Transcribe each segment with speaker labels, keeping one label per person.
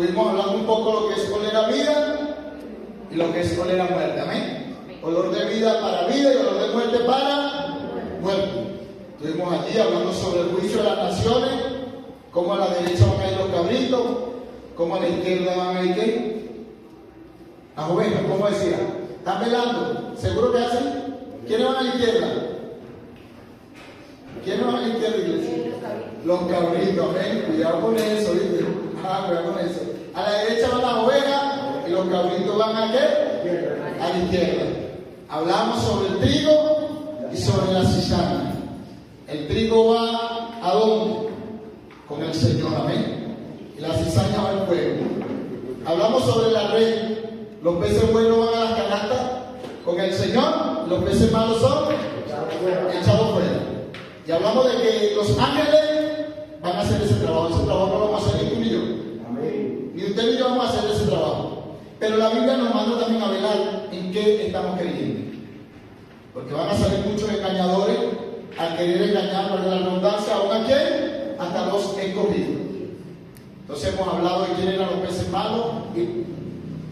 Speaker 1: Estuvimos hablando un poco de lo que es oler a vida y lo que es oler a muerte. Amén. Olor de vida para vida y olor de muerte para muerte. Estuvimos allí hablando sobre el juicio de las naciones, cómo a la derecha van a ir los cabritos, cómo a la izquierda van a ir ¿qué? Las ovejas, ¿cómo decía? ¿Están velando? ¿Seguro que hacen? ¿Quiénes van a la izquierda? ¿Quiénes van a la izquierda, iglesia? Los cabritos, amén. Cuidado con eso, ¿viste? Cuidado con eso. A la derecha van las ovejas y los cabritos van a ¿qué? A la izquierda. Hablamos sobre el trigo y sobre la cizaña. El trigo va ¿a dónde? Con el Señor, amén. Y la cizaña va al fuego. Hablamos sobre la red. Los peces buenos van a las canastas con el Señor. Los peces malos son echados fuera. Y hablamos de que los ángeles van a hacer ese trabajo. Ese trabajo no lo vamos a hacer ni tú ni yo. Amén. Ni usted ni yo vamos a hacer ese trabajo. Pero la Biblia nos manda también a velar en qué estamos creyendo. Porque van a salir muchos engañadores a querer engañar, para la redundancia, ¿aún a quién? Hasta los escogidos. Entonces hemos hablado de quién eran los peces malos. Y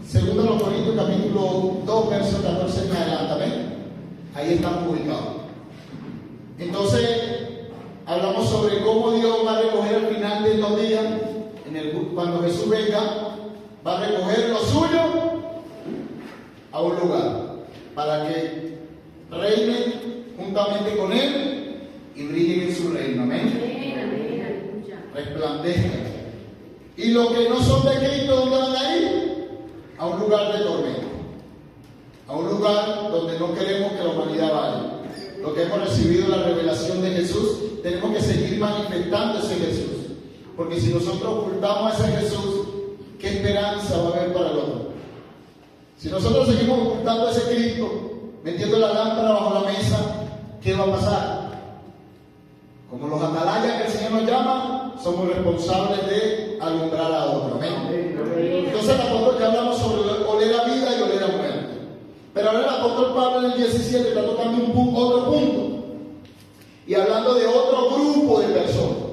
Speaker 1: segundo los Corintios, capítulo 2, verso 14 en adelante. ¿Amén? Ahí estamos ubicados. Entonces, hablamos sobre cómo Dios va a recoger al final de los días, cuando Jesús venga, va a recoger lo suyo a un lugar, para que reinen juntamente con Él y brillen en su reino. Amén. Resplandezcan. Y los que no son de Cristo, ¿dónde van a ir? A un lugar de tormento. A un lugar donde no queremos que la humanidad vaya. Lo que hemos recibido la revelación de Jesús, tenemos que seguir manifestando ese Jesús. Porque si nosotros ocultamos a ese Jesús, ¿qué esperanza va a haber para el otro? Si nosotros seguimos ocultando a ese Cristo, metiendo la lámpara bajo la mesa, ¿qué va a pasar? Como los atalayas que el Señor nos llama, somos responsables de alumbrar a otro. Amén. Entonces el apóstol que hablamos sobre oler a vida y oler a muerte. Pero ahora el apóstol Pablo en el 17 está tocando otro punto. Y hablando de otro grupo de personas.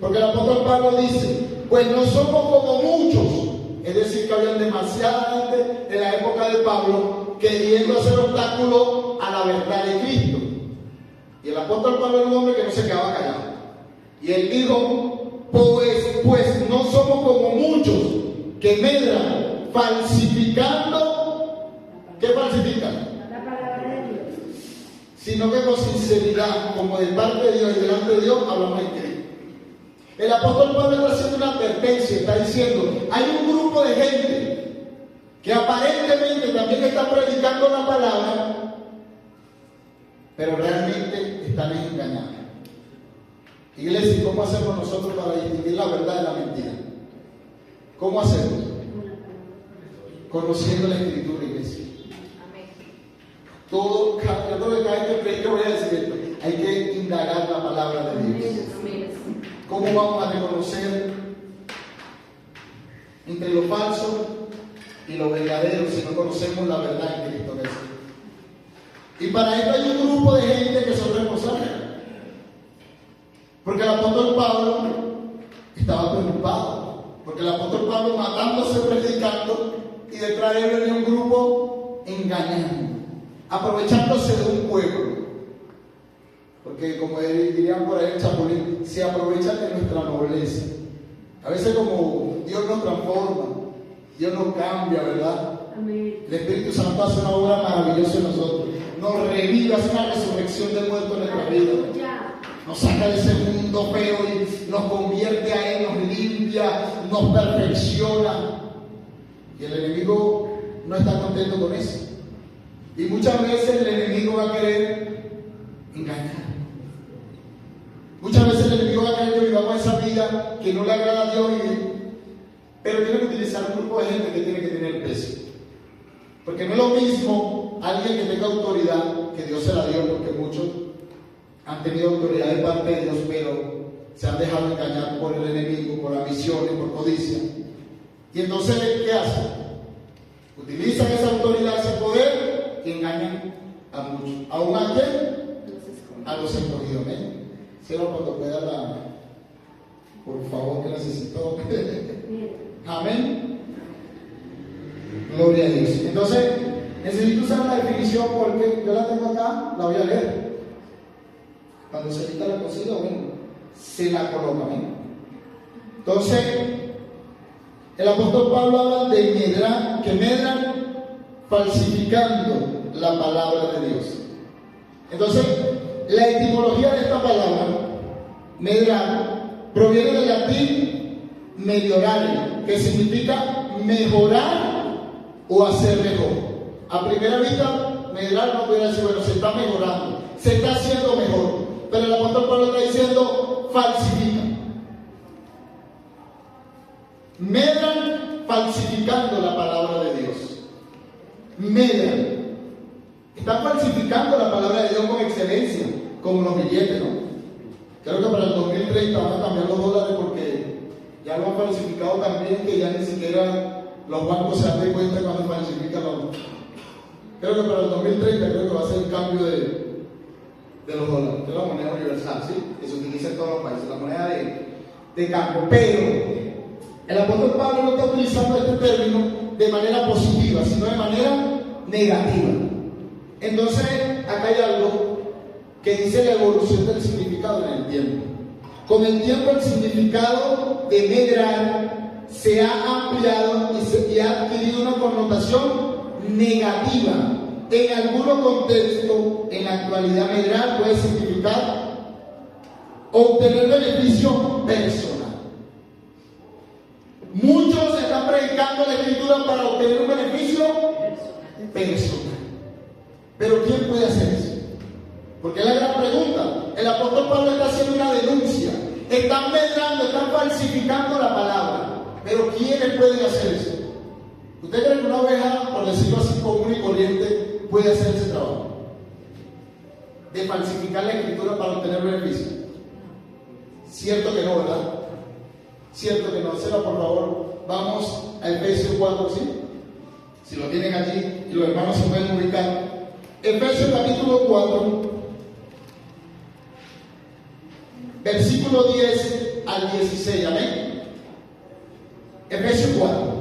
Speaker 1: Porque el apóstol Pablo dice, pues no somos como muchos. Es decir, que habían demasiada gente en la época de Pablo queriendo hacer obstáculo a la verdad de Cristo. Y el apóstol Pablo era un hombre que no se quedaba callado. Y él dijo, pues no somos como muchos que medran falsificando. ¿Qué falsifican?
Speaker 2: La palabra de Dios.
Speaker 1: Sino que con sinceridad, como de parte de Dios y delante de Dios, hablamos en Cristo. El apóstol Pablo está haciendo una advertencia, está diciendo, hay un grupo de gente que aparentemente también está predicando la palabra, pero realmente están engañando. Iglesia, ¿cómo hacemos nosotros para distinguir la verdad de la mentira? ¿Cómo hacemos? Conociendo la Escritura, iglesia. Todo, yo creo que cada vez que predico voy a decir esto, hay que indagar la palabra de Dios. ¿Cómo vamos a reconocer entre lo falso y lo verdadero si no conocemos la verdad en Cristo Jesús? Y para esto hay un grupo de gente que son responsables. Porque el apóstol Pablo estaba preocupado. Porque el apóstol Pablo matándose, predicando, y detrás de él venía un grupo engañando, aprovechándose de un pueblo. Porque como dirían por ahí el chapulín, se aprovechan de nuestra nobleza. A veces como Dios nos transforma, Dios nos cambia, ¿verdad?
Speaker 2: Amén.
Speaker 1: El Espíritu Santo hace una obra maravillosa en nosotros. Nos revive, hace una resurrección del muerto en nuestra vida. Nos saca de ese mundo feo y nos convierte a Él, nos limpia, nos perfecciona. Y el enemigo no está contento con eso. Y muchas veces el enemigo va a querer engañar. Muchas veces el enemigo va a querer que vivamos esa vida que no le agrada a Dios, pero tiene que utilizar un grupo de gente que tiene que tener peso. Porque no es lo mismo alguien que tenga autoridad, que Dios se la dio, porque muchos han tenido autoridad de parte de Dios, pero se han dejado engañar por el enemigo, por ambiciones, por codicia. Y entonces, ¿qué hacen? Utilizan esa autoridad, ese poder y engañan a muchos. ¿Aún a quién? A los escogidos. Cierra cuando pueda por favor, que necesito. Amén. Gloria a Dios. Entonces, necesito usar la definición porque yo la tengo acá, la voy a leer. Cuando se quita la cosita, bueno, se la coloca. ¿Amén? Entonces, el apóstol Pablo habla de medrar, que medran falsificando la palabra de Dios. Entonces, la etimología de esta palabra, medrar, proviene del latín mediorare, que significa mejorar o hacer mejor. A primera vista, medrar no puede decir, bueno, se está mejorando, se está haciendo mejor. Pero el apóstol Pablo está diciendo, falsifica. Medran falsificando la palabra de Dios. Medran. Están falsificando la palabra de Dios con excelencia, como los billetes, ¿no? Creo que para el 2030 van a cambiar los dólares porque ya lo han falsificado también, que ya ni siquiera los bancos se dan cuenta cuando falsifican los. Creo que para el 2030 creo que va a ser el cambio de los dólares, que es la moneda universal, ¿sí? Que se utiliza en todos los países, la moneda de cambio. Pero el apóstol Pablo no está utilizando este término de manera positiva, sino de manera negativa. Entonces, acá hay algo que dice la evolución del significado en el tiempo. Con el tiempo, el significado de medrar se ha ampliado y ha adquirido una connotación negativa. En algunos contextos, en la actualidad, medrar puede significar obtener beneficio personal. Muchos están predicando la Escritura para obtener un beneficio personal. Pero ¿quién puede hacer eso? Porque es la gran pregunta. El apóstol Pablo está haciendo una denuncia. Están medrando, están falsificando la palabra. Pero ¿quiénes pueden hacer eso? ¿Usted cree que una oveja, por decirlo así, común y corriente, puede hacer ese trabajo? De falsificar la Escritura para obtener beneficio. Cierto que no, ¿verdad? Cierto que no. Será, por favor, vamos a Efesios 4, ¿sí? Si lo tienen allí y los hermanos se pueden ubicar. Efesios capítulo 4, versículo 10 al 16, amén. Efesios 4,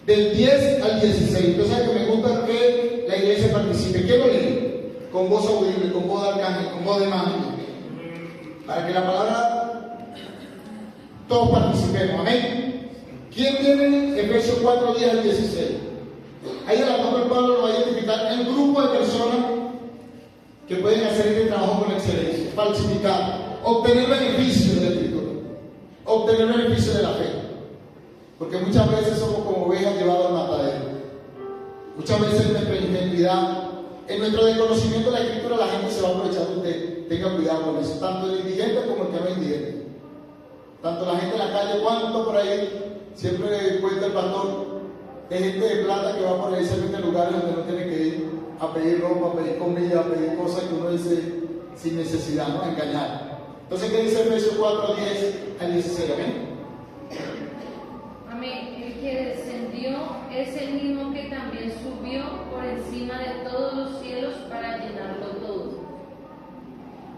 Speaker 1: del 10 al 16. Entonces, que me gusta que la iglesia participe. ¿Quién lo lee? Con voz audible, con voz de arcángel, con voz de magia, para que la palabra todos participemos, amén. ¿Quién tiene Efesios 4, 10 al 16? Ahí el apóstol Pablo lo va a identificar en un grupo de personas que pueden hacer este trabajo con excelencia, falsificar, obtener beneficios de la Escritura, obtener beneficios de la fe. Porque muchas veces somos como ovejas llevadas al matadero. Muchas veces en nuestra ingenuidad, en nuestro desconocimiento de la Escritura, la gente se va a aprovechar de usted. Tenga cuidado con eso, tanto el indigente como el que no es indigente. Tanto la gente en la calle, cuanto por ahí, siempre cuenta el pastor, de gente de plata que va por ahí, se mete en lugares donde no tiene que ir a pedir ropa, a pedir comida, a pedir cosas que uno dice sin necesidad, ¿no? A engañar. Entonces, ¿qué dice Efesios 4, 10 al 16? Amén.
Speaker 2: Amén. El que descendió es el mismo que también subió por encima de todos los cielos para llenarlo todo.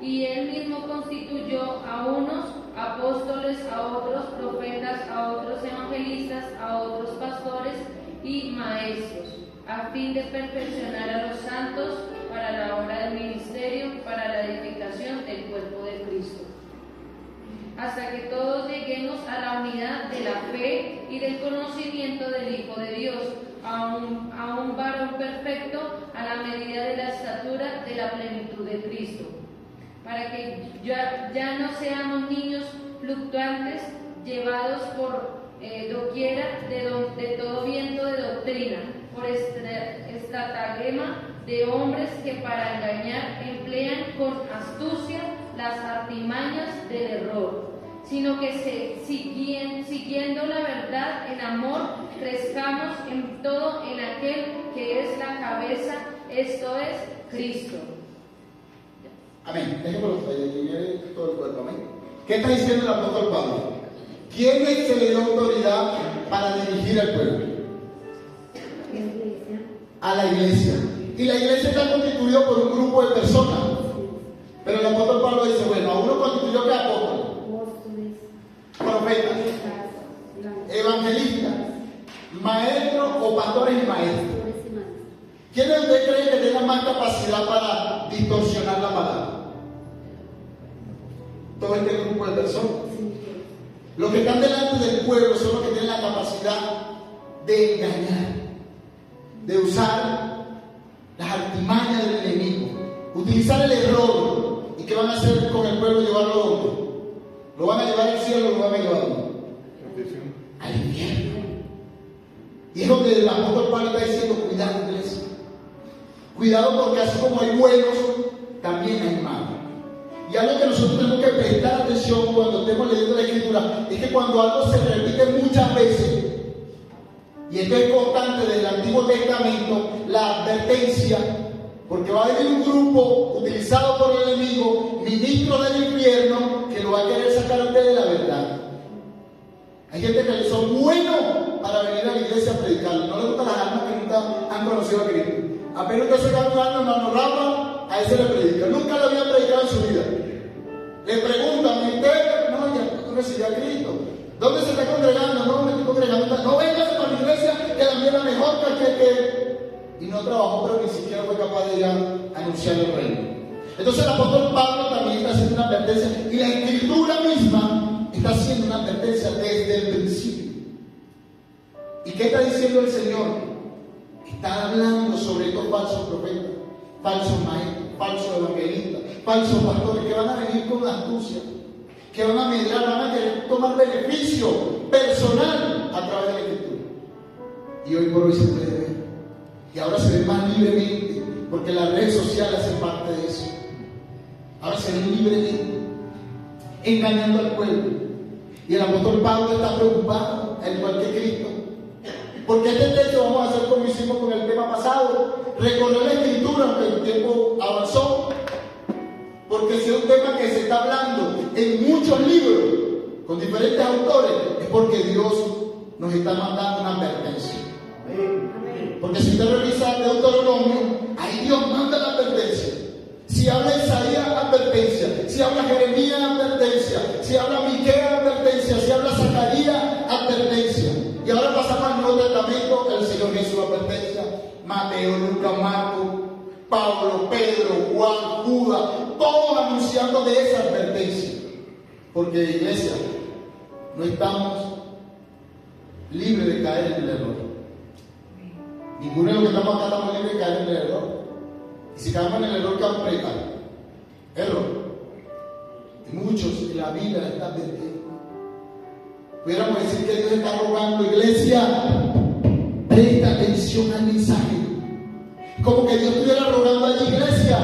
Speaker 2: Y él mismo constituyó a unos apóstoles, a otros profetas, a otros evangelistas, a otros pastores y maestros, a fin de perfeccionar a los santos para la obra del ministerio, para la edificación del cuerpo de Cristo, hasta que todos lleguemos a la unidad de la fe y del conocimiento del Hijo de Dios, a un varón perfecto, a la medida de la estatura de la plenitud de Cristo, para que ya no seamos niños fluctuantes, llevados por doquiera de todo viento de doctrina, por estratagema de hombres que para engañar emplean con astucia las artimañas del error, sino que siguiendo la verdad en amor, crezcamos en todo en aquel que es la cabeza, esto es Cristo.
Speaker 1: Amén. Dejémoslo ahí, todo el cuerpo, amén. ¿Qué está diciendo el apóstol Pablo? ¿Quién es que le dio autoridad para dirigir al pueblo? A la iglesia. Y la iglesia está constituida por un grupo de personas. Pero el apóstol Pablo dice, bueno, a uno constituyó que apóstol. profetas, evangelistas, maestros o pastores y maestros. ¿Quiénes de ustedes creen que tengan más capacidad para distorsionar la palabra? Todo este grupo de personas. Los que están delante del pueblo son los que tienen la capacidad de engañar, de usar las artimañas del enemigo, utilizar el error. ¿Y qué van a hacer con el pueblo? Llevarlo a dónde? ¿Lo van a llevar al cielo o lo van a llevar a dónde? Al infierno. Y es donde el apóstol Pablo está diciendo: cuidado, iglesia. Cuidado, porque así como hay buenos, también hay malos. Y algo que nosotros tenemos que prestar atención cuando estemos leyendo la Escritura es que cuando algo se repite muchas veces, y esto es constante del Antiguo Testamento, la advertencia, porque va a haber un grupo utilizado por el enemigo, ministro del infierno, que lo va a querer sacar a usted de la verdad. Hay gente que son buenos para venir a la iglesia a predicar. No les gustan las almas que nunca han conocido a Cristo. Apenas usted se gana un alma, hermano Rafa, a ese le predica. Nunca le había predicado en su vida. Le preguntan: ¿y usted? No, ya recibió a Cristo. ¿Dónde se está congregando? No, me estoy congregando. No vengas para la iglesia, que la mía es la mejor que. Y no trabajó, pero ni siquiera fue capaz de ir a anunciar el reino. Entonces el apóstol Pablo también está haciendo una advertencia, y la Escritura misma está haciendo una advertencia desde el principio. ¿Y qué está diciendo el Señor? Está hablando sobre estos falsos profetas, falsos maestros, falsos evangelistas, falsos pastores que van a venir con astucia, que van a medrar, van a querer tomar beneficio personal a través de la Escritura. Y hoy por hoy se puede ver. Y ahora se ve más libremente, porque las redes sociales hacen parte de eso. Ahora se ve libremente, engañando al pueblo. Y el apóstol Pablo está preocupado, al igual que Cristo. Porque este texto vamos a hacer como hicimos con el tema pasado: recorrer la Escritura, aunque el tiempo avanzó. Porque si es un tema que se está hablando en muchos libros, con diferentes autores, es porque Dios nos está mandando una advertencia. Porque si usted revisa Deuteronomio, ahí Dios manda la advertencia. Si habla Isaías, advertencia. Si habla Jeremías, advertencia. Si habla Miqueas, advertencia. Si habla Zacarías, advertencia. Y ahora pasamos al Nuevo Testamento: el Señor Jesús, advertencia. Mateo, Lucas, Marcos, Pablo, Pedro, Juan, Judas, todos anunciando de esa advertencia. Porque, iglesia, no estamos libres de caer en el error. Ninguno de los que estamos acá estamos libres de caer en el error. Y si caemos en el error, ¿qué vamos a predicar? Error. Y muchos en la vida están perdiendo. Pudiéramos decir que Dios está rogando: iglesia, presta atención al mensaje. Como que Dios estuviera rogando a la iglesia.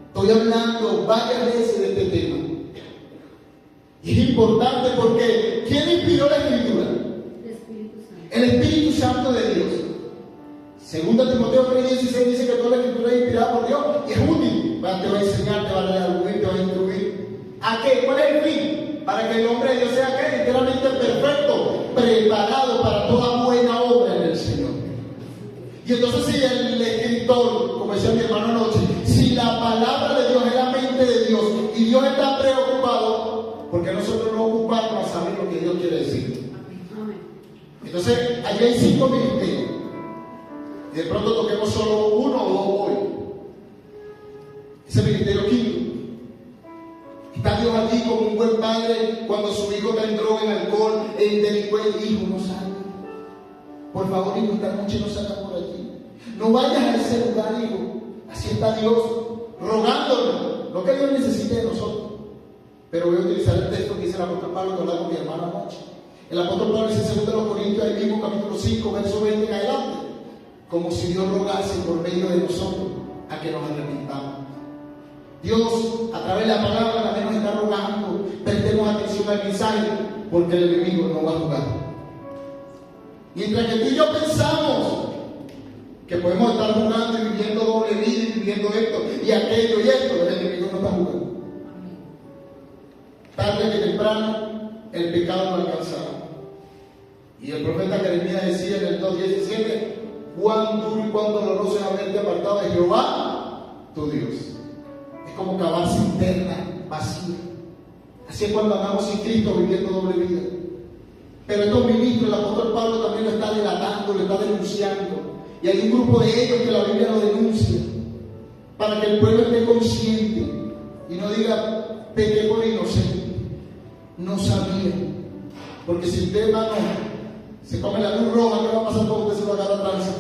Speaker 1: Estoy hablando varias veces de este tema. Y es importante porque ¿quién inspiró la Escritura? El Espíritu Santo de Dios. Segunda Timoteo 3:16 dice que toda la Escritura es inspirada por Dios y es útil. Te va a enseñar, te va a redarguir, te va a instruir. ¿A qué? ¿Cuál es el fin? Para que el hombre de Dios sea ¿qué? Enteramente perfecto, preparado para toda buena obra en el Señor. Y entonces si el escritor, como decía mi hermano anoche, si la palabra de Dios es la mente de Dios y Dios está preocupado, ¿por qué nosotros no ocupamos a saber lo que Dios quiere decir? Entonces, allí hay 5 ministerios. Y de pronto toquemos solo 1 o 2 hoy. Ese ministerio quinto. Está Dios allí como un buen padre cuando su hijo está en droga, en alcohol, en delincuencia. Hijo, no salga. Por favor, hijo, esta noche no salga por allí. No vayas a ese lugar, hijo. Así está Dios rogándonos lo que Dios necesite de nosotros. Pero voy a utilizar el texto que dice el apóstol Pablo, que hablaba con mi hermana anoche. El apóstol Pablo dice en 2 Corintios, ahí mismo, capítulo 5, verso 20 en adelante. Como si Dios rogase por medio de nosotros a que nos arrepintamos. Dios, a través de la palabra, también nos está rogando. Prestemos atención al mensaje, porque el enemigo no va a jugar. Mientras que tú y yo pensamos que podemos estar jugando y viviendo doble vida y viviendo esto y aquello y esto, el enemigo no está jugando. Tarde que temprano, el pecado lo alcanzará. Y el profeta Jeremías decía en el 2:17: cuán duro y cuán doloroso es haberte apartado de Jehová, tu Dios. Es como cavar cisterna vacía. Así es cuando andamos sin Cristo viviendo doble vida. Pero estos ministros, el apóstol Pablo también lo está delatando, lo está denunciando. Y hay un grupo de ellos que la Biblia lo denuncia, para que el pueblo esté consciente y no diga, pequé por inocente. No sabía. Porque si usted, hermano, se come la luz roja, ¿qué va a pasar cuando usted se va a agarrar tranza?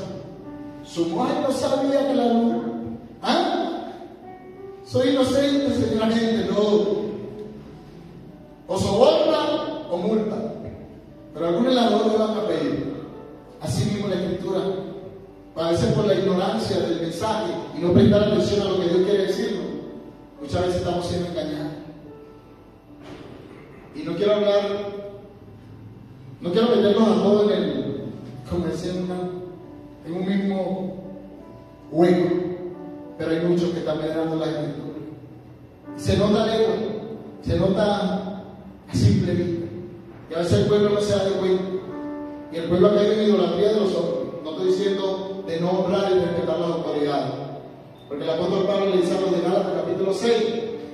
Speaker 1: Su mujer no sabía que la luz. ¿Ah? Soy inocente, señora gente, no. O soborna o multa. Pero algunos las dos le van a pedir. Así mismo la Escritura, a veces por la ignorancia del mensaje y no prestar atención a lo que Dios quiere decirnos, muchas veces estamos siendo engañados. Y no quiero meternos a todos como decía, en un mismo hueco, pero hay muchos que están venerando la Escritura. Se nota lejos, se nota a simple vista. Y a veces el pueblo no se da de cuenta. Y el pueblo ha caído en idolatría de los hombres. No estoy diciendo de no honrar y respetar las autoridades. Porque el apóstol Pablo le dice a los de Gálatas capítulo 6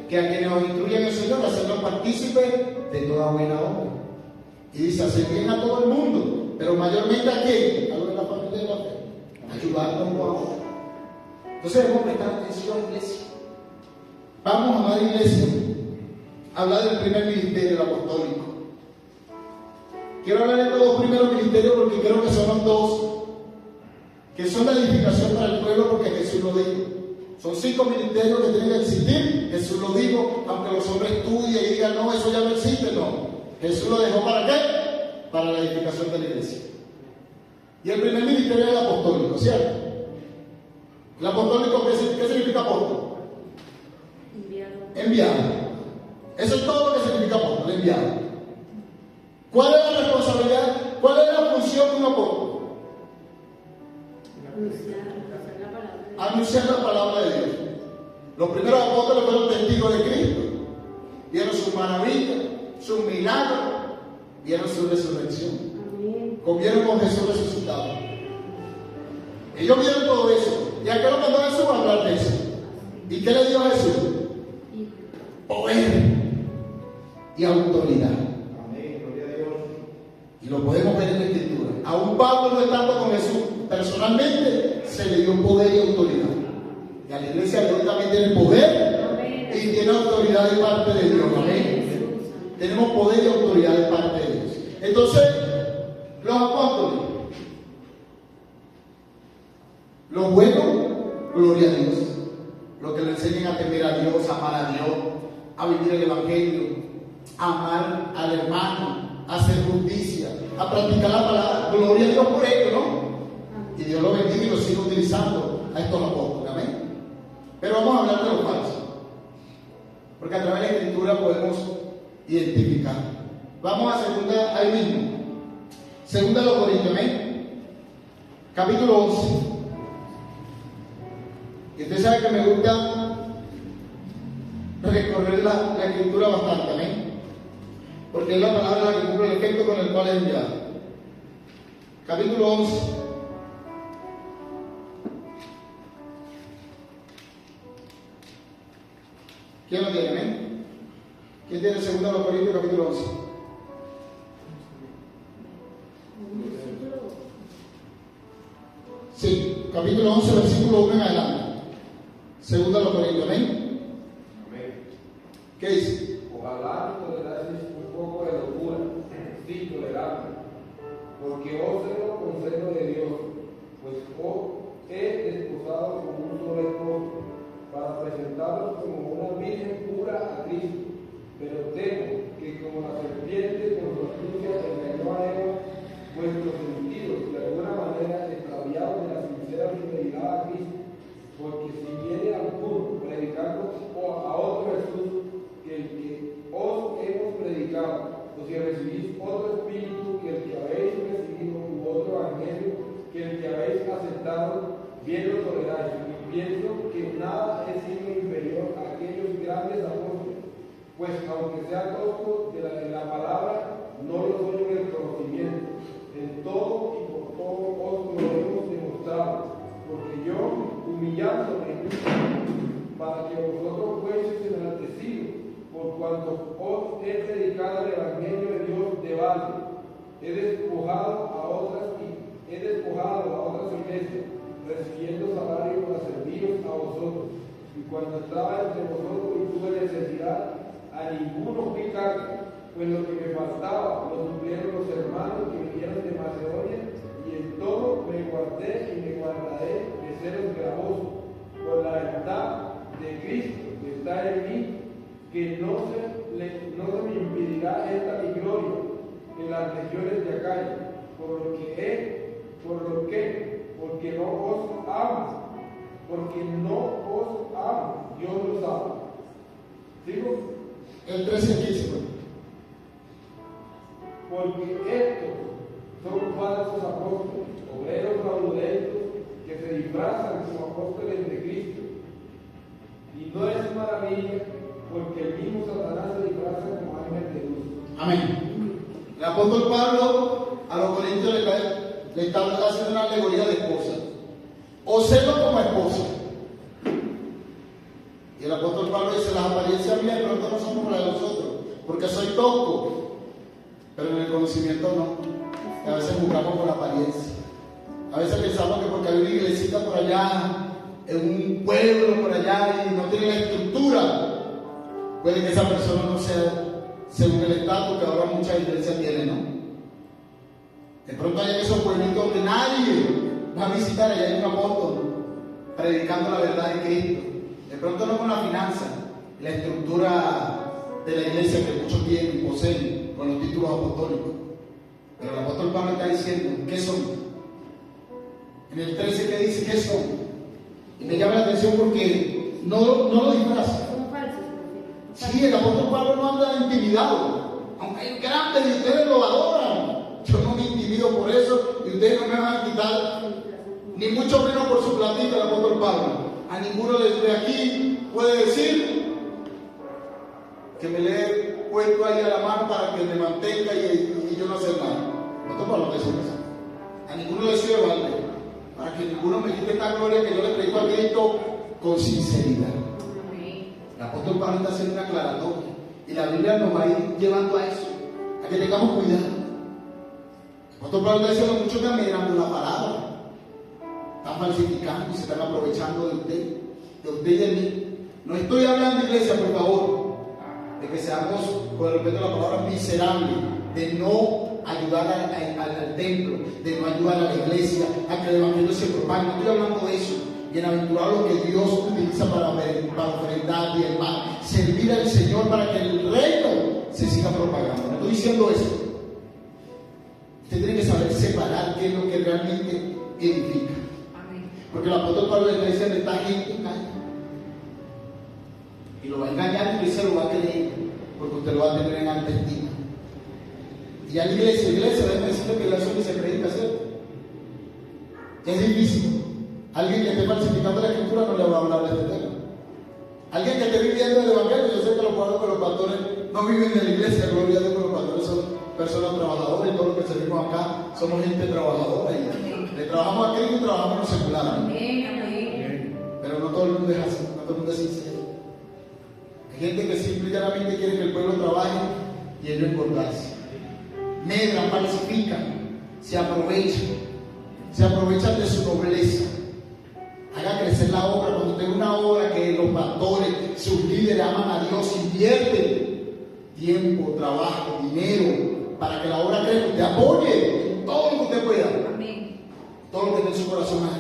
Speaker 1: que a quienes nos instruyen el Señor, hacernos partícipes de toda buena obra. Y dice, hacer bien a todo el mundo, pero mayormente a quién? A los de la familia de la fe. Ayudarnos a otros. Entonces debemos prestar atención, iglesia. Vamos, amada iglesia, a hablar del primer ministerio apostólico. Quiero hablar de estos dos primeros ministerios porque creo que son los dos que son la edificación para el pueblo, porque Jesús lo dijo. Son 5 ministerios que tienen que existir. Jesús lo dijo, aunque los hombres estudien y digan, no, eso ya no existe, no. Jesús lo dejó ¿para qué? Para la edificación de la iglesia. Y el primer ministerio es el apostólico, ¿cierto? ¿El apostólico qué significa apóstol? Enviado. Eso es todo lo que significa apóstol, enviado. ¿Cuál es la responsabilidad? ¿Cuál es la función de un apóstol? Anunciar la palabra de Dios. Los primeros apóstoles fueron testigos de Cristo. Vieron sus maravillas, sus milagros, vieron su resurrección. Comieron con Jesús resucitado. Ellos vieron todo eso. ¿Y a qué lo mandó Jesús a hablar de eso? ¿Y qué le dio a Jesús? Poder y autoridad. Y lo podemos ver en la Escritura. Aún Pablo no estando con Jesús, personalmente se le dio poder y autoridad. Y a la iglesia de hoy también tiene poder y tiene autoridad de parte de Dios. Amén. Tenemos poder y autoridad de parte de Dios. Entonces, los apóstoles, los buenos, gloria a Dios. Los que le enseñen a temer a Dios, a amar a Dios, a vivir el Evangelio, a amar al hermano, a hacer justicia, a practicar la palabra. Gloria a Dios por ello, ¿no? Y Dios lo bendiga y lo siga utilizando a estos apóstoles. Amén. Pero vamos a hablar de los falsos, porque a través de la Escritura podemos identificar. Vamos a segunda, ahí mismo. Segunda de los Corintios, amén. Capítulo 11. Y usted sabe que me gusta recorrer la Escritura bastante, amén. Porque es la palabra la que cumple el efecto con el cual es enviado. Capítulo 11. ¿Quién lo tiene, amén? ¿Quién tiene 2 de los Corintios, capítulo 11? Sí, capítulo 11, versículo 1 en adelante. 2 de los Corintios, amén.
Speaker 3: Amén.
Speaker 1: ¿Qué dice?
Speaker 3: Ojalá toleraseis un poco de locura, sí, tolerable, porque os tengo consejo de Dios, pues os he desposado como un solo esposo, para presentaros como una virgen pura a Cristo. Pero temo que como la serpiente con su astucia engañó a Eva, vuestros sentidos de alguna manera extraviados de la sincera fidelidad a Cristo. Porque si viene alguno predicando a otro Jesús que el que os hemos predicado, o si recibís otro espíritu que el que habéis recibido, u otro evangelio que el que habéis aceptado, bien lo toleráis. Y pienso que nada es signo inferior a aquellos grandes apóstoles, pues aunque sea tosco de la palabra, no lo soy en el conocimiento. En todo y por todo os lo hemos demostrado, porque yo, humillándome para que vosotros fueseis enaltecidos por cuanto os he predicado el Evangelio de Dios de balde, he despojado a otras iglesias, recibiendo salario para serviros a vosotros. Y cuando estaba entre vosotros y tuve necesidad, a ninguno fui carga, pues lo que me faltaba lo suplieron los hermanos que vinieron de Macedonia, y en todo me guardé y me guardaré de seros gravoso, por la verdad de Cristo que está en mí, que no se me impedirá esta mi gloria en las regiones de Acaya, porque no os amo, Dios lo sabe. ¿Sigo?
Speaker 1: El 13 y 15.
Speaker 3: Porque estos son falsos apóstoles, obreros fraudulentos, que se disfrazan como apóstoles de Cristo. Y no es maravilla, porque el mismo Satanás se disfraza como ángel de luz.
Speaker 1: Amén. El apóstol Pablo a los corintios le está haciendo una alegoría de esposa. O celo como esposa. Y el apóstol Pablo dice: las apariencias mías pronto no son como las de vosotros, porque soy tosco, pero en el conocimiento no. Y a veces buscamos por la apariencia. A veces pensamos que porque hay una iglesita por allá, en un pueblo por allá, y no tiene la estructura, puede que esa persona no sea según el estatus que ahora muchas iglesias tienen, ¿no? De pronto hay esos pueblitos donde nadie va a visitar, allá hay un apóstol predicando la verdad de Cristo. De pronto no con la finanza, la estructura de la iglesia que muchos tienen y poseen con los títulos apostólicos. Pero el apóstol Pablo está diciendo: ¿qué son? En el 13 que dice: ¿qué son? Y me llama la atención porque no lo disfraza. Sí, el apóstol Pablo no anda intimidado, aunque hay grandes y ustedes lo adoran. Yo no me intimido por eso y ustedes no me van a quitar ni mucho menos por su platita el apóstol Pablo. A ninguno de aquí puede decir que me le he puesto ahí a la mano para que me mantenga y yo no hacer nada. El apóstol Pablo no dice eso. A ninguno le sirve balde, para que ninguno me quite esta gloria que yo le predico a Cristo con sinceridad. El apóstol Pablo está haciendo una aclaratoria y la Biblia nos va a ir llevando a eso, a que tengamos cuidado. El apóstol Pablo está diciendo: muchos están mirando la palabra, están falsificando y se están aprovechando de usted y de mí. No estoy hablando, iglesia, por favor, de que seamos, por el respeto a la palabra, miserables, de no ayudar al templo, de no ayudar a la iglesia, a que el evangelio se propague. No estoy hablando de eso. Bienaventurado lo que Dios utiliza para ofrendar y el mal, servir al Señor para que el reino se siga propagando. No estoy diciendo eso. Usted tiene que saber separar qué es lo que realmente edifica. Porque el apóstol Pablo le dice: esta gente engaña. Y lo va a engañar y usted se lo va a creer, porque usted lo va a tener en alta estima. Y a la iglesia, debe decirle que eso ni se predica, ¿cierto? Es difícil. Alguien que esté falsificando la escritura no le va a hablar de este tema. Alguien que esté viviendo el evangelio, yo sé que los pastores no viven en la iglesia, gloria a Dios, pero los pastores son personas trabajadoras y todos los que servimos acá somos gente trabajadora y le trabajamos a Cristo y trabajamos en lo secular. Pero no todo el mundo es así, no todo el mundo es sincero. Hay gente que simplemente quiere que el pueblo trabaje y ellos engordarse. Medran, falsifican, se aprovechan de su nobleza. Haga crecer la obra. Cuando tenga una obra que los pastores, sus líderes aman a Dios, invierten tiempo, trabajo, dinero para que la obra crezca. Usted apoye todo lo que usted pueda. Amén. Todo lo que esté en su corazón haga.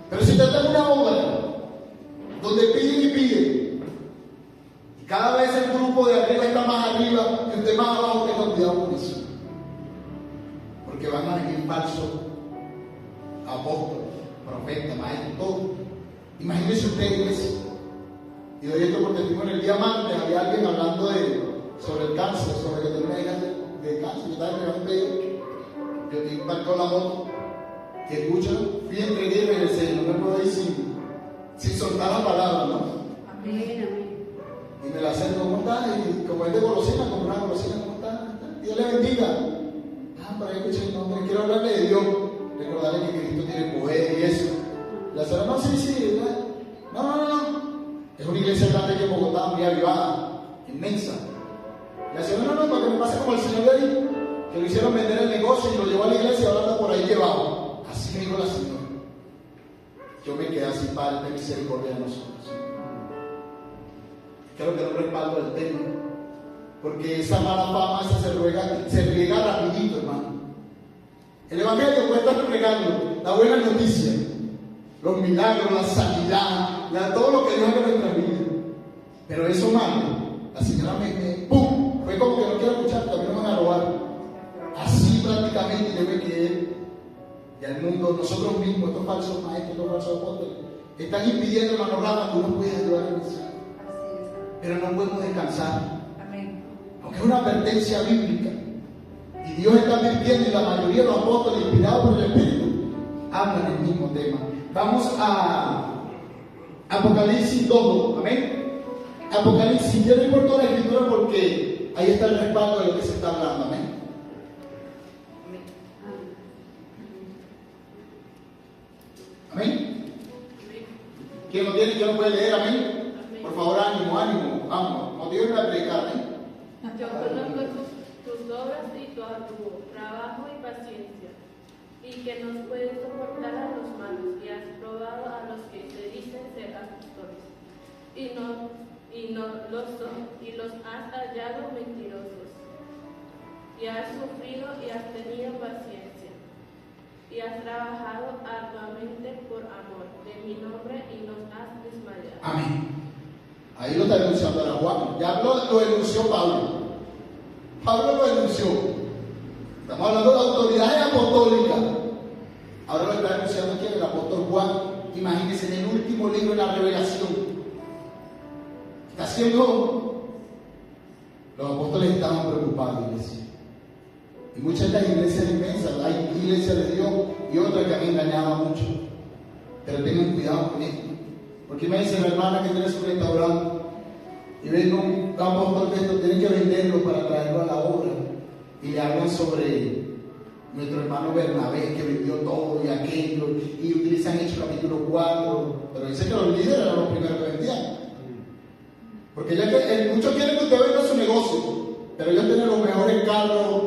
Speaker 1: Pero si usted está en una obra donde piden y piden, y cada vez el grupo de arriba está más arriba y usted más abajo, tenga cuidado con eso. Porque van a venir falsos apóstoles, profeta, maestro, todo. Imagínese usted, iglesia. Y doy esto por testimonio. El día martes había alguien hablando sobre el cáncer, sobre que tenía una hija de cáncer. Yo estaba entregando yo te impactó la moto, que escucha, fui a entregué y regresé. No me puedo ir sin soltar la palabra, ¿no? Amén, amén. Y me la acerco: ¿cómo estás? Y como es de golosina, como una golosina, ¿cómo estás? Dios le bendiga. Por ahí escuché el nombre, quiero hablarle de Dios. Recordarle que Cristo tiene poder y eso. La señora: no, sí, no. Es una iglesia grande que en Bogotá, muy avivada. Y inmensa. Y la señora no, para que me pase como el señor de ahí, que lo hicieron vender el negocio y lo llevó a la iglesia y ahora anda por ahí llevado. Así me dijo la señora. Yo me quedé así, Padre, ten misericordia de nosotros. Creo que no respaldo el tema, porque esa mala fama esa se riega rapidito, hermano. El evangelio cuesta regarlo, la buena noticia, los milagros, la sanidad, todo lo que Dios haga en nuestra vida. Pero eso malo, la señora ¡pum! Fue como que no quiero escuchar, también me van a robar. Así prácticamente yo me quedé. Y al mundo, nosotros mismos, estos falsos maestros, estos falsos apóstoles, están impidiendo, hermano Rama, que uno pueda ayudar a mensaje. Pero no podemos descansar.
Speaker 4: Amén.
Speaker 1: Aunque es una advertencia bíblica. Y Dios está advirtiendo, y la mayoría de los apóstoles, inspirados por el Espíritu, hablan el mismo tema. Vamos a Apocalipsis 2. Amén. Apocalipsis, yo no importa la escritura porque ahí está el respaldo de lo que se está hablando. Amén. Amén. ¿Quién lo tiene? ¿Quién lo puede leer? Amén. Por favor, ánimo, ánimo. Vamos, motívenme a predicar. Amén.
Speaker 5: Yo conozco tus obras y tu trabajo y paciencia, y que nos puedes soportar a los malos, y has probado a los que se dicen ser apóstoles, y no los son, y los has hallado mentirosos, y has sufrido y has tenido paciencia, y has trabajado arduamente por amor de mi nombre, y no has desmayado.
Speaker 1: Amén. Ahí lo está denunciando ahora Juan. Ya lo denunció Pablo. Pablo lo denunció. Estamos hablando de autoridades apostólicas. Ahora lo está denunciando aquí el apóstol Juan. Imagínense, en el último libro de la Revelación. Está haciendo. Los apóstoles estaban preocupados, iglesia. Y muchas de las iglesias inmensas, hay iglesias de Dios y otras que han engañado mucho. Pero tengan cuidado con esto. Porque me dice la hermana que tiene su restaurante y ven un apóstol de esto, tienen que venderlo para traerlo a la obra. Y le hablan sobre nuestro hermano Bernabé, que vendió todo y aquello, y utilizan Hechos capítulo 4. Pero dice que los líderes eran los primeros que vendían. Porque muchos quieren que usted venda su negocio, pero ellos tienen los mejores carros.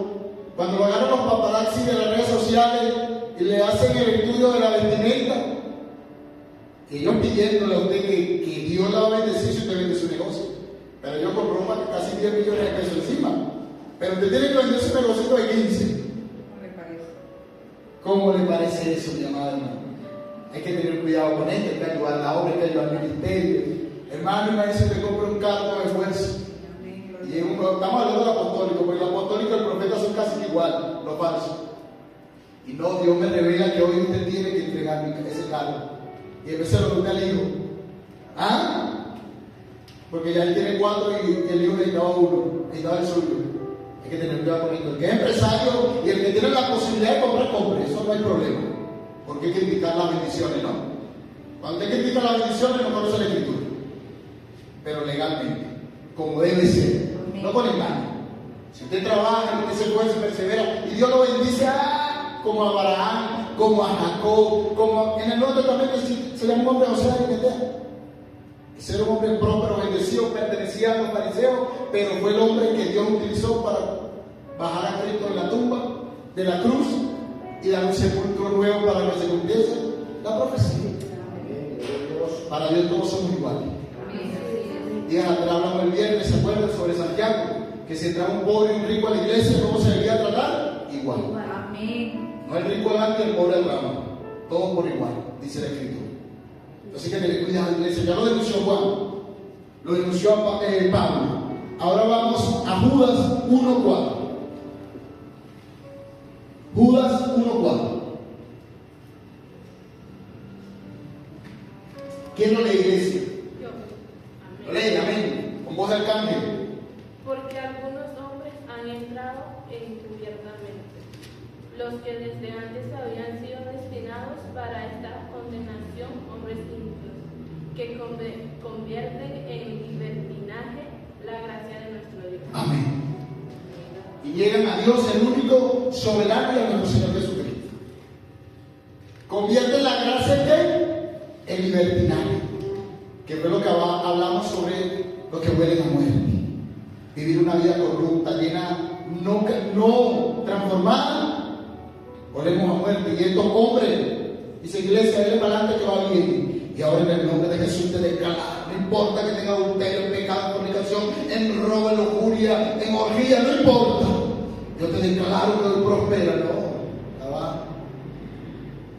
Speaker 1: Cuando lo agarran los paparazzi de las redes sociales y le hacen el estudio de la vestimenta, ellos pidiéndole a usted que Dios la va a bendecir si usted vende su negocio. Pero ellos con Roma casi 10 millones de pesos encima. Pero usted tiene que vender su negocio de 15.
Speaker 4: ¿Cómo le parece?
Speaker 1: ¿Cómo le parece eso, mi amada hermana? Hay que tener cuidado con esto, hay que ayudar a la obra, hay que ayudar al ministerio. Hermano, imagínese que compra un carro con esfuerzo. Y estamos hablando del apostólico, porque el apostólico y el profeta son casi igual, lo falso. Y no, Dios me revela que hoy usted tiene que entregar ese carro. Y a veces lo que usted al hijo. ¿Ah? Porque ya él tiene 4 y el hijo necesitaba 1, necesitaba el suyo. Hay que tener cuidado con esto. El que es empresario y el que tiene la posibilidad de comprar, compre. Eso no hay problema. Porque hay que criticar las bendiciones, ¿no? Cuando usted critica las bendiciones, no conoce la escritura. Pero legalmente, como debe ser. No con engaño. Si usted trabaja, usted se esfuerza y persevera, y Dios lo bendice como a Abraham, como a Jacob, como en el Nuevo Testamento se llama un hombre José de Arimatea. Ese era un hombre próspero, bendecido, pertenecía a los fariseos, pero fue el hombre que Dios utilizó para bajar a Cristo de la tumba, de la cruz, y dar un sepulcro nuevo para que se cumpliese la profecía. Para Dios todos somos iguales. Días atrás hablamos el viernes, ¿se acuerdan? Sobre Santiago, que si entraba un pobre y un rico a la iglesia, ¿cómo se debía tratar? Igual.
Speaker 4: Amén.
Speaker 1: No el rico adelante y el pobre atrás, todos por igual, dice la escritura. Entonces que tener cuidado a la iglesia. Ya lo denunció Juan, lo denunció Pablo. Ahora vamos a Judas 1:4. Judas 1:4. ¿Quién lo lee, iglesia?
Speaker 5: Yo.
Speaker 1: Lo lee, amén, con voz de arcángel.
Speaker 5: Porque algunos hombres han entrado encubiertamente, los que desde antes habían sido destinados para esta condenación, hombres impios, que convierten en libertinaje la gracia de nuestro Dios.
Speaker 1: Amén. Y llegan a Dios, el único soberano, y a nuestro Señor Jesucristo. Convierten la gracia en libertinaje, que fue lo que hablamos sobre los que huelen a muerte. vivir una vida corrupta, llena, no transformada, oremos a muerte. Y estos hombres, dice iglesia, dale para adelante que va bien. Y ahora en el nombre de Jesús te declaro, no importa que tenga adulterio, en pecado, en fornicación, en robo, en lujuria, en orgía, no importa. Yo te declaro que hoy prospera, no, abajo.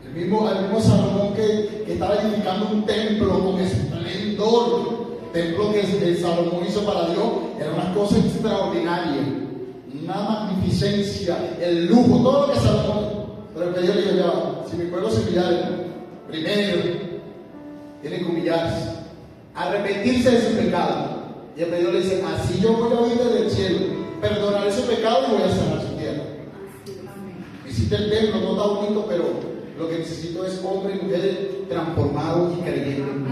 Speaker 1: El mismo Salomón que estaba edificando un templo con esplendor, templo que el Salomón hizo para Dios, era una cosa extraordinaria, una magnificencia, el lujo, todo lo que Salomón. Pero que Dios le dijo, ya, si mi pueblo se humillara, primero tiene que humillarse, arrepentirse de su pecado. Y el Dios le dice, así yo voy a oír desde el cielo, perdonaré su pecado y voy a sanar su tierra. Visita el templo, no está bonito, pero lo que necesito es hombres y mujeres transformados y creyentes en mí.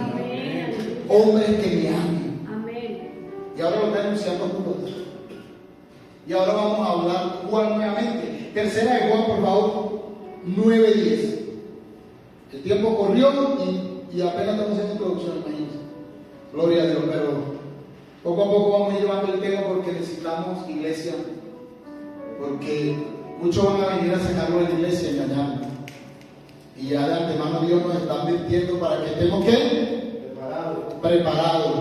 Speaker 1: Hombres que me amen.
Speaker 5: Amén.
Speaker 1: Y ahora lo está anunciando juntos. Y ahora vamos a hablar Juan nuevamente. Tercera de Juan, por favor, 9:10. El tiempo corrió y apenas estamos en introducción, imagínense. Gloria a Dios, pero poco a poco vamos a ir llevando el tema porque necesitamos iglesia. Porque muchos van a venir a sacarlo de la iglesia y engañarnos. Y ya de antemano Dios nos está advirtiendo para que estemos ¿qué? Preparados.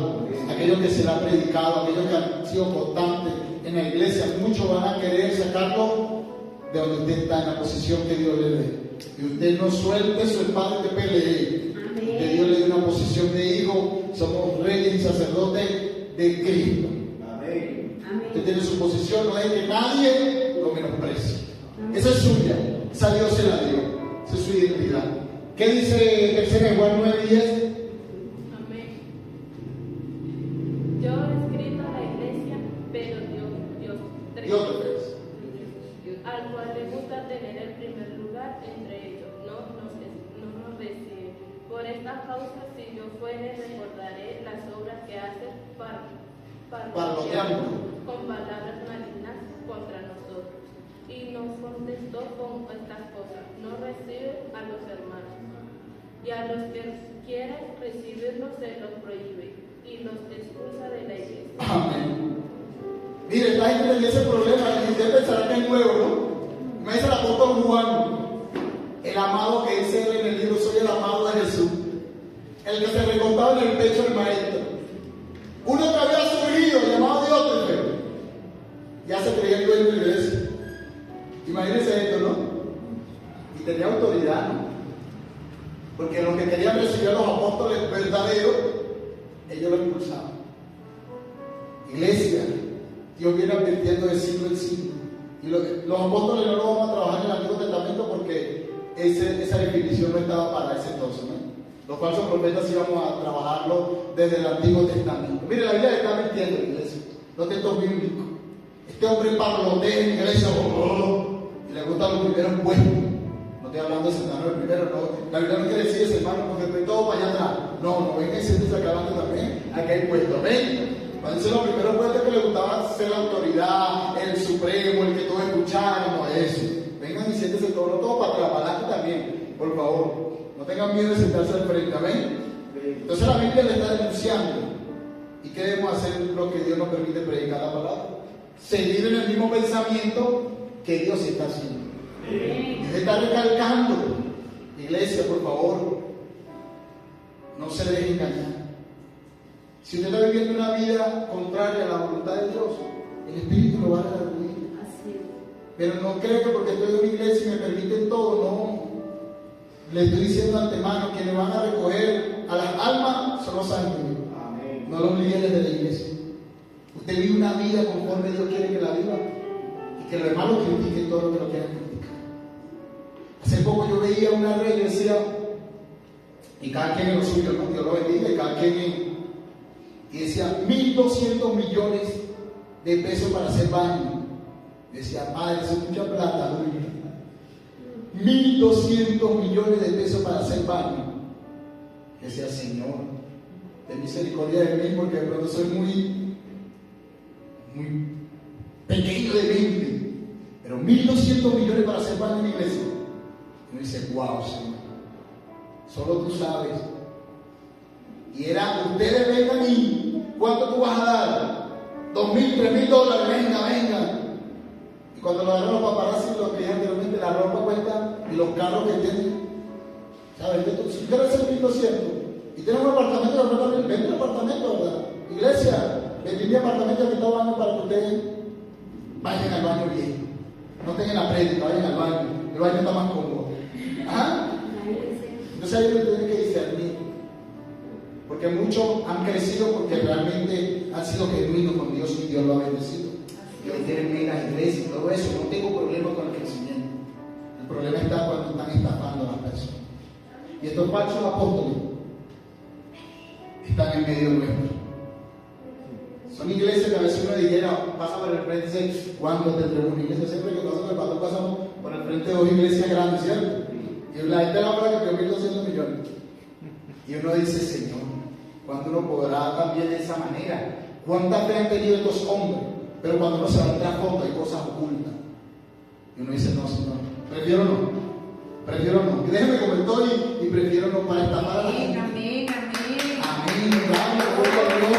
Speaker 1: Aquellos que se le han predicado, aquellos que han sido constantes en la iglesia, muchos van a querer sacarlo de donde usted está, en la posición que Dios le dé. Y usted no suelte su espada y te pelee. Que Dios le dé una posición de hijo. Somos reyes y sacerdotes de Cristo.
Speaker 3: Amén.
Speaker 1: Usted tiene su posición, no deje que nadie lo menosprecie. Esa es suya, esa Dios se la dio, esa es su identidad. ¿Qué dice 3 Juan 9:10?
Speaker 5: Amén. Yo he escrito a la iglesia, pero Dios al cual le gusta tener el primer lugar entre ellos, no nos recibe. Por esta causa, si yo fuere, recordaré las obras que hace
Speaker 1: Parloteando
Speaker 5: con palabras malignas contra nosotros. Y nos contestó con estas cosas: no recibe a los hermanos, y a los que quieren recibirlos se los prohíbe, y los expulsa de la iglesia.
Speaker 1: Amén. Mire, esta gente tenía ese problema y usted pensará que es nuevo, ¿no? Me dice el apóstol Juan, el amado que dice en el libro, soy el amado de Jesús, el que se recostaba en el pecho del maestro. Uno que había surgido, llamado Diótrefes, ya se creía el dueño de la iglesia. Imagínense esto, ¿no? Y tenía autoridad, ¿no? Porque los que querían recibir a los apóstoles verdaderos, ellos lo impulsaban. Iglesia, Dios viene advirtiendo de siglo en siglo. Y los apóstoles no lo vamos a trabajar en el Antiguo Testamento porque esa definición no estaba para ese entonces, ¿no? Los falsos profetas íbamos a trabajarlo desde el Antiguo Testamento. Mire, la Biblia está mintiendo, iglesia. Los textos bíblicos. Este hombre parlotea en la iglesia, y le gustan los primeros puestos. No estoy hablando de sentarnos el primero, no. La Biblia no quiere decir eso, hermano, porque estoy todo para allá atrás. No venga y siéntese acá adelante también. Aquí hay puestos, ¿ven? Cuando dice los primeros puestos que le gustaba ser la autoridad, el supremo, el que todos escucharan, no eso. Vengan y siéntese todo para atrás, para adelante también, por favor. No tengan miedo de sentarse al frente, amén. Entonces la Biblia le está denunciando. ¿Y qué debemos hacer? Lo que Dios nos permite predicar la palabra. Seguir en el mismo pensamiento que Dios está haciendo. Dios está recalcando. Iglesia, por favor, no se deje engañar. Si usted está viviendo una vida contraria a la voluntad de Dios, el Espíritu lo va a redarguir. Pero no creo que porque estoy en una iglesia y me permiten todo, no. Le estoy diciendo de antemano que le van a recoger a las almas son los ángeles, no los líderes de la iglesia. Usted vive una vida conforme Dios quiere que la viva y que los demás lo critiquen todo lo que lo quieran criticar. Hace poco yo veía una red y decía, y cada quien en lo suyo, ¿no? Dios lo bendiga, y cada quien y decía 1.200 millones de pesos para hacer baño. Decía, padre, eso es mucha plata, ¿no? 1.200 millones de pesos para hacer baño. Decía, Señor, ten misericordia de mí, porque de pronto soy muy pequeño de mente. Pero 1.200 millones para hacer baño en la iglesia. Y uno dice, wow, Señor, solo tú sabes. Y era, ustedes vengan y ¿cuánto tú vas a dar? $2,000, $3,000, venga. Y cuando lo agarran los paparazzi, lo que dije anteriormente, la ropa cuesta y los carros que tienen. ¿Sabes? Si quieres ser 1,200 y tienes un apartamento, vende un apartamento, ¿verdad? Iglesia, vendí mi apartamento aquí todo baño para que ustedes vayan al baño bien. No tengan la prédica, vayan al baño. El baño está más cómodo. ¿Ah? Entonces ahí uno tiene que discernir. Porque muchos han crecido porque realmente han sido genuinos con Dios y Dios lo ha bendecido. Y hoy tienen megas iglesias y todo eso. No tengo problema con el crecimiento. El problema está cuando están estafando a las personas. Y estos falsos apóstoles están en medio nuestro. Son iglesias que a veces uno dijera, pasa por el frente y dice, ¿cuándo tendremos una iglesia? Siempre que pasa por el pastor pasamos por el frente de 2 iglesias grandes, ¿cierto? Y la gente habla que 1,200 millones. Y uno dice, Señor, ¿cuándo uno podrá también de esa manera? ¿Cuánta fe han tenido estos hombres? Pero cuando uno se va al trasfondo hay cosas ocultas. Y uno dice, no, Señor, prefiero no. Y déjeme como estoy y prefiero no para estafar a la gente.
Speaker 4: Amén.
Speaker 1: Amén. Dame, gloria a Dios.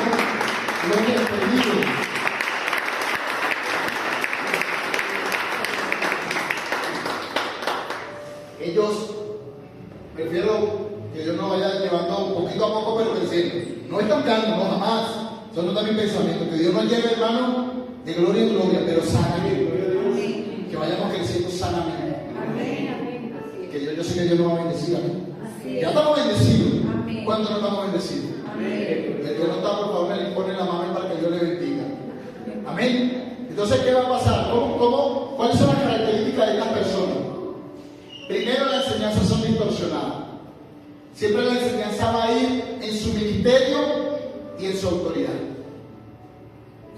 Speaker 1: Gloria al pedido. Ellos, prefiero que Dios nos vaya llevando poquito a poco, pero creciendo. No estancando, no jamás. Son también pensamientos. Que Dios nos lleve, hermano, de gloria en gloria, pero sanamente. Que vayamos creciendo sanamente. Que yo sé que Dios nos va a bendecir. Ya estamos bendecidos. ¿Cuándo no estamos bendecidos? El que no está, por favor, le pone la mano para que Dios le bendiga. Amén. Entonces, ¿qué va a pasar? ¿Cuáles son las características de estas personas? Primero, las enseñanzas son distorsionadas. Siempre la enseñanza va a ir en su ministerio y en su autoridad.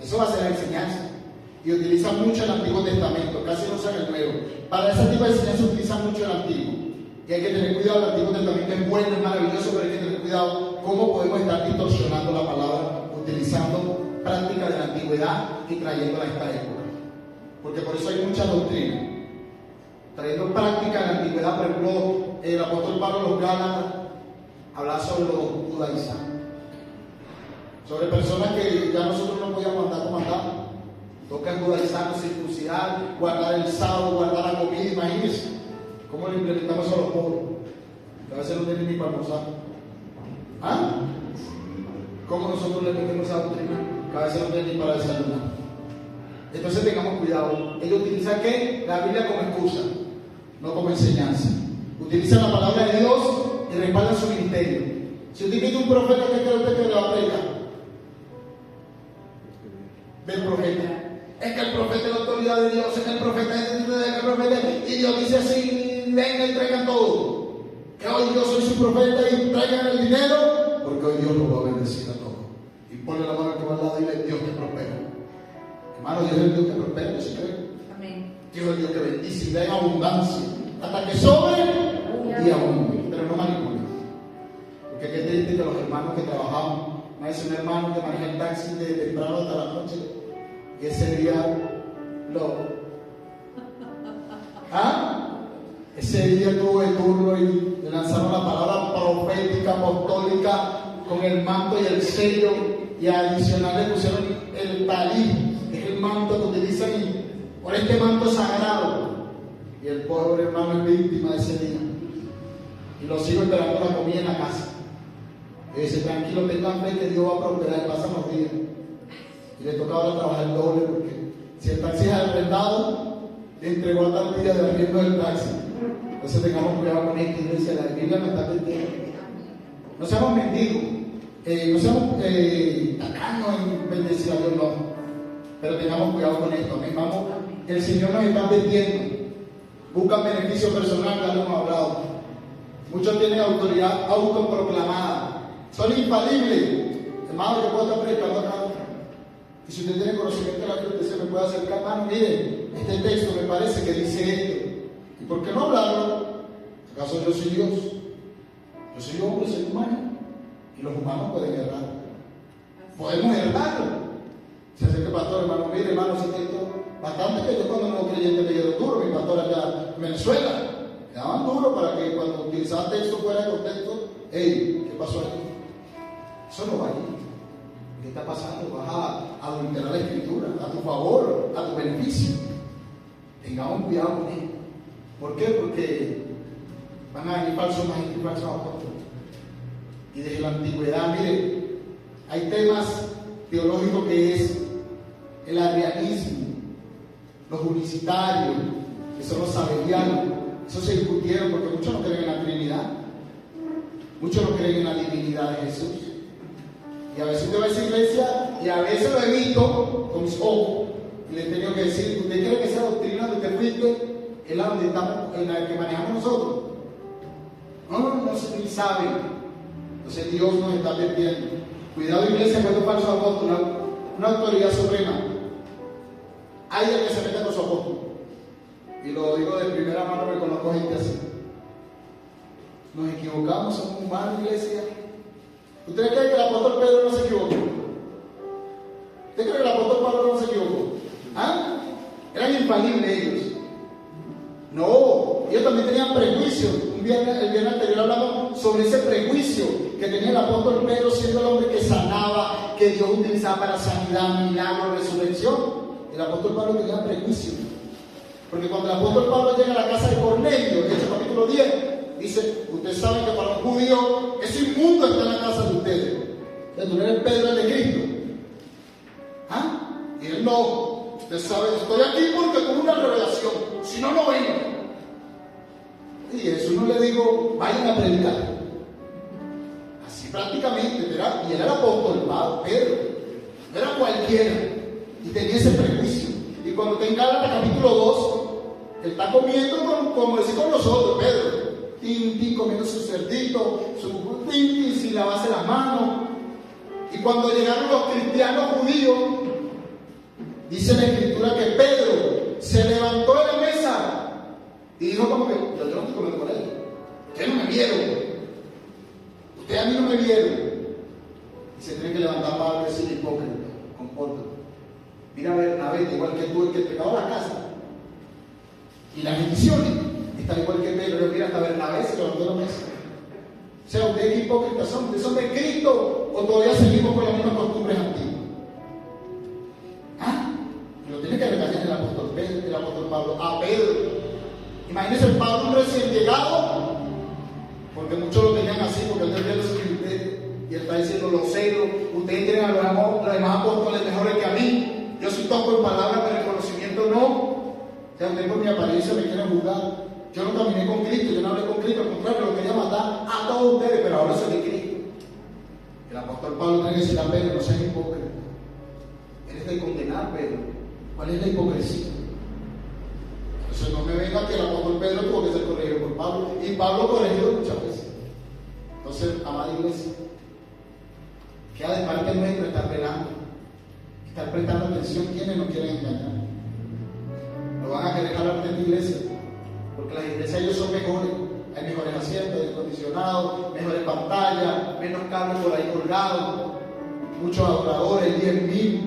Speaker 1: Eso va a ser la enseñanza. Y utilizan mucho el Antiguo Testamento, casi no usan el Nuevo. Para ese tipo de enseñanza utilizan mucho el Antiguo. Y hay que tener cuidado, el Antiguo Testamento es bueno, es maravilloso, pero hay que tener cuidado cómo podemos estar distorsionando la palabra, utilizando prácticas de la antigüedad y trayéndola a esta época. Porque por eso hay mucha doctrina. Trayendo prácticas de la antigüedad, por ejemplo, el apóstol Pablo, los Gálatas, hablaba sobre los judaizantes. Sobre personas que ya nosotros no podíamos andar como andamos. Tocan judaizar, circuncidar, guardar el sábado, guardar la comida, imagínense. ¿Cómo le implementamos eso a los pobres? Que a veces no tienen ni para almorzar. ¿Ah? ¿Cómo nosotros le metemos esa doctrina? Que a veces no tienen ni para desayunar. Entonces tengamos cuidado. Ellos utilizan ¿qué? La Biblia como excusa, no como enseñanza. Utilizan la palabra de Dios y respaldan su ministerio. Si usted tiene un profeta, ¿qué cree usted que le va a predicar? Del profeta. Es que el profeta es la autoridad de Dios, es que el profeta es el profeta, y Dios dice así, venga y traigan todo. Que hoy yo soy su profeta y traigan el dinero, porque hoy Dios los va a bendecir a todos. Y pone la mano que va al lado y dile, Dios te prospera. Hermano, Dios es el Dios que prospera, ¿no se cree?
Speaker 4: Amén.
Speaker 1: Dios es el Dios que bendice y da en abundancia, hasta que sobre y abunde, pero no manipule. Porque qué triste que los hermanos que trabajamos, me dice un hermano que maneja el taxi de temprano hasta la noche, y ese día ese día tuvo el turno y le lanzaron la palabra profética, apostólica, con el manto y el sello, y adicional le pusieron el talí, que es el manto que utilizan por este manto sagrado. Y el pobre hermano es víctima de ese día. Y lo sigo esperando la comida en la casa. Y dice, tranquilo, tengan fe que Dios va a prosperar, y pasan los días. Y le toca ahora trabajar el doble, porque si el taxi es arrendado, le entregó a tal día de arriendo del taxi. Entonces tengamos cuidado con esto. Iglesia, la Biblia me está mintiendo. No seamos mendigos, no seamos tacaños en bendecir a Dios, no. Pero tengamos cuidado con esto. Amén. Vamos, el Señor nos está advirtiendo. Buscan beneficio personal, ya lo hemos hablado. Muchos tienen autoridad autoproclamada. Son infalibles. Hermano, yo puedo estar predicando acá. Y si usted tiene conocimiento de la Biblia, usted se me puede acercar, hermano, mire, este texto me parece que dice esto. ¿Y por qué no hablarlo? ¿Acaso yo soy Dios? Yo soy hombre, soy humano. Y los humanos pueden errar. Podemos errarlo. Se acerca el pastor, hermano, mire, hermano, si esto bastante que yo cuando no creyente me dieron duro, mi pastor allá en Venezuela, me daban duro para que cuando utilizaba texto fuera de contexto, hey, ¿qué pasó aquí? Eso no va a ir. ¿Qué está pasando? Vas a adulterar la escritura a tu favor, a tu beneficio. Tengamos cuidado con ello. ¿Por qué? Porque van a venir falsos maestros y falsos apóstoles. Y desde la antigüedad, mire, hay temas teológicos que es el arrianismo, los unicitarios, que son los sabelianos. Eso se discutieron porque muchos no creen en la Trinidad, muchos no creen en la divinidad de Jesús. Y a veces usted va a esa iglesia y a veces lo he visto con mis ojos y le he tenido que decir: ¿usted cree que esa doctrina donde usted fuiste es la donde estamos, en la que manejamos nosotros? No se ni sabe. Entonces Dios nos está advirtiendo. Cuidado, iglesia, con estos falsos apóstoles, una autoridad suprema. Hay el que se mete con su apóstol. Y lo digo de primera mano, me conozco gente así. Nos equivocamos, somos humanos, iglesia. ¿Usted cree que el apóstol Pedro no se equivocó? ¿Usted cree que el apóstol Pablo no se equivocó? ¿Ah? Eran infalibles ellos. No, ellos también tenían prejuicios. El viernes anterior hablamos sobre ese prejuicio que tenía el apóstol Pedro, siendo el hombre que sanaba, que Dios utilizaba para sanidad, milagro, resurrección. El apóstol Pablo tenía prejuicio. Porque cuando el apóstol Pablo llega a la casa de Cornelio, en Hechos capítulo 10, dice: ustedes saben que para un judío es inmundo estar en la casa de ustedes. Entonces, tú no eres Pedro, el de Cristo. ¿Ah? Y él no. Usted sabe, estoy aquí porque tuve una revelación. Si no, no vengo. Y Jesús no le digo: vayan a predicar. Así prácticamente, ¿verdad? Y él era el apóstol Pedro. No era cualquiera. Y tenía ese prejuicio. Y cuando está en Gálatas capítulo 2, él está comiendo como decir con nosotros, Pedro. Comiendo su cerdito, su sin lavarse las manos. Y cuando llegaron los cristianos judíos, dice la escritura que Pedro se levantó de la mesa y dijo como que: yo no estoy comiendo con él. Ustedes no me vieron. Ustedes a mí no me vieron. Y se tiene que levantar Pablo y decir: hipócrita, compórtate. Mira a Bernabé, igual que tú, el que entregaba la casa. Y las bendiciones están igual que Pedro. Mira, hasta Bernabé se levantó de la mesa. O sea, ¿ustedes qué hipócritas son? ¿Ustedes son de Cristo o todavía seguimos con las mismas costumbres antiguas? ¿Ah? Y lo tiene que regañar el apóstol Pablo a Pedro. Imagínense Pablo, un recién llegado, porque muchos lo tenían así, porque él tenía los ministerios, y él está diciendo: los celos, ustedes tienen a los demás apóstoles mejores que a mí. Yo soy toco en palabras, pero en conocimiento no. O sea, ustedes por mi apariencia me quieren juzgar. Yo no caminé con Cristo, yo no hablé con Cristo, al contrario, lo quería matar a todos ustedes, pero ahora soy de Cristo. El apóstol Pablo tiene que decir a Pedro: no seas hipócrita. Eres de condenar, Pedro. ¿Cuál es la hipocresía? Entonces no me venga que el apóstol Pedro tuvo que ser corregido por Pablo, y Pablo corregido muchas veces. Entonces, amada iglesia, queda de parte nuestra estar velando, estar prestando atención quienes nos quieren engañar. No van a querer jalar de esta iglesia, porque las iglesias ellos son mejores. Hay mejores asientos, aire acondicionado, mejores pantallas, menos cables por ahí colgados, muchos adoradores, 10,000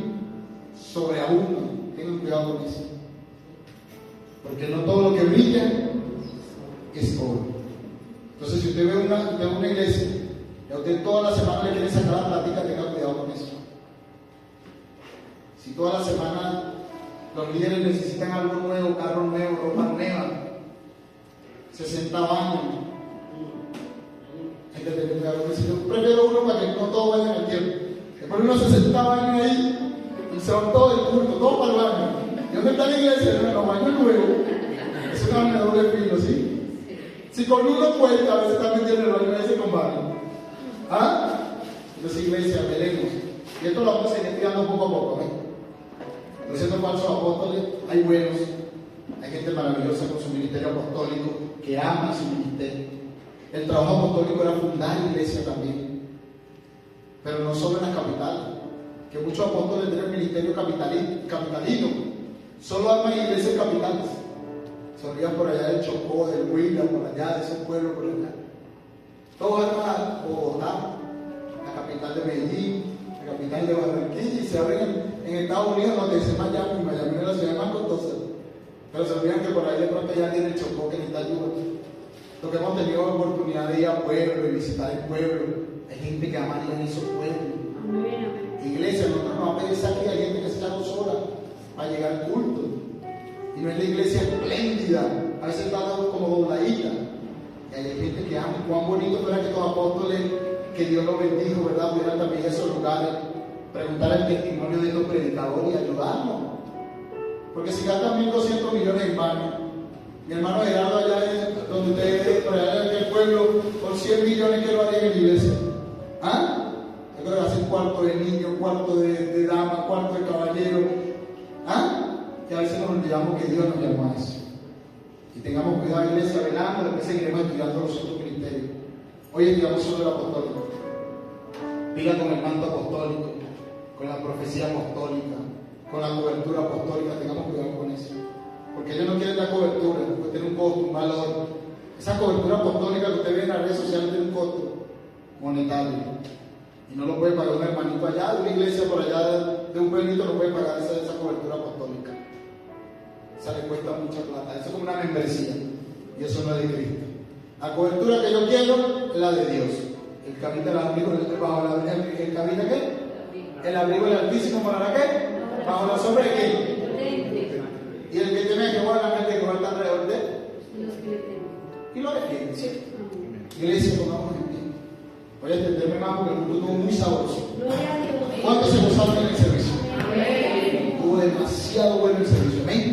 Speaker 1: sobreabundan. Tengan cuidado con eso, porque no todo lo que brilla es oro. Entonces, si usted ve una iglesia y a usted toda la semana le quieren sacar la plática, tenga cuidado con eso. Si toda la semana los líderes necesitan algo nuevo, carro nuevo, ropa nueva, 60 años, hay que tener cuidado con eso. Yo prefiero uno para que no todos vayan al tiempo. Después unos 60 años ahí y se van todo el culto, todo para el baño. ¿Y dónde está la iglesia? En los baños nuevos. Es una arma de doble filo, ¿sí? Si con uno cuenta, a veces también tiene el baño ese con baño. ¿Ah? Entonces, iglesia, veremos. Y esto lo vamos a seguir estudiando poco a poco, ¿eh? No siendo falsos apóstoles, hay buenos, hay gente maravillosa con su ministerio apostólico que ama su ministerio. El trabajo apostólico era fundar iglesia también, pero no solo en las capitales, que muchos apóstoles tienen ministerio capitalino, solo aman iglesias capitales. Se olvidan por allá del Chocó, del Huila, por allá, de esos pueblos por allá. Todos aman a Bogotá, la capital de Medellín, la capital de Barranquilla, y se abren en Estados Unidos, donde dice Miami. Miami es la ciudad más costosa. Pero se olvidan que por ahí de pronto ya tiene el Chocó que necesita ayuda. Lo que hemos tenido la oportunidad de ir a pueblos y visitar el pueblo, hay gente que ama ir en esos pueblos. Iglesia, nosotros nos vamos a pedir aquí, hay gente que se echa 2 horas para llegar al culto. Y no es la iglesia espléndida, a veces está como dobladita. Y hay gente que ama, cuán bonito fuera que estos apóstoles, que Dios los bendijo, ¿verdad? Pudieran también esos lugares, preguntar el testimonio de estos predicadores y ayudarnos. Porque si gastan 1.200 millones, hermano, mi hermano Gerardo allá donde ustedes, por allá en el pueblo, por 100 millones que lo harían en la iglesia. ¿Ah? Yo creo que hacen cuarto de niño, cuarto de dama, cuarto de caballero. ¿Ah? Y a veces nos olvidamos que Dios nos llamó a eso. Y tengamos cuidado, iglesia, velando, después seguiremos estudiando los otros ministerios. Hoy estudiamos sobre el apostólico. Pila con el manto apostólico, con la profecía apostólica, con la cobertura apostólica, tengamos cuidado con eso. Porque ellos no quieren dar cobertura, porque tiene un costo, un valor. Esa cobertura apostólica que usted ve en las redes sociales tiene un costo monetario. Y no lo puede pagar un hermanito allá de una iglesia por allá de un pueblito, no puede pagar esa cobertura apostólica. Esa le cuesta mucha plata, eso es como una membresía. Y eso no es de Cristo. La cobertura que yo quiero es la de Dios. El que habita el abrigo, el que habita ¿qué? El abrigo del Altísimo morará ¿qué? Bajo la sombra de ¿qué? Y el que teme a Jehová, la gente que va a estar alrededor de él. Y lo defiende, ¿sí? Iglesia, pongamos en pie. Voy a entenderme más porque el culto estuvo muy sabroso. ¿Cuántos se gozaron en el servicio? Estuvo demasiado bueno el servicio. Amén.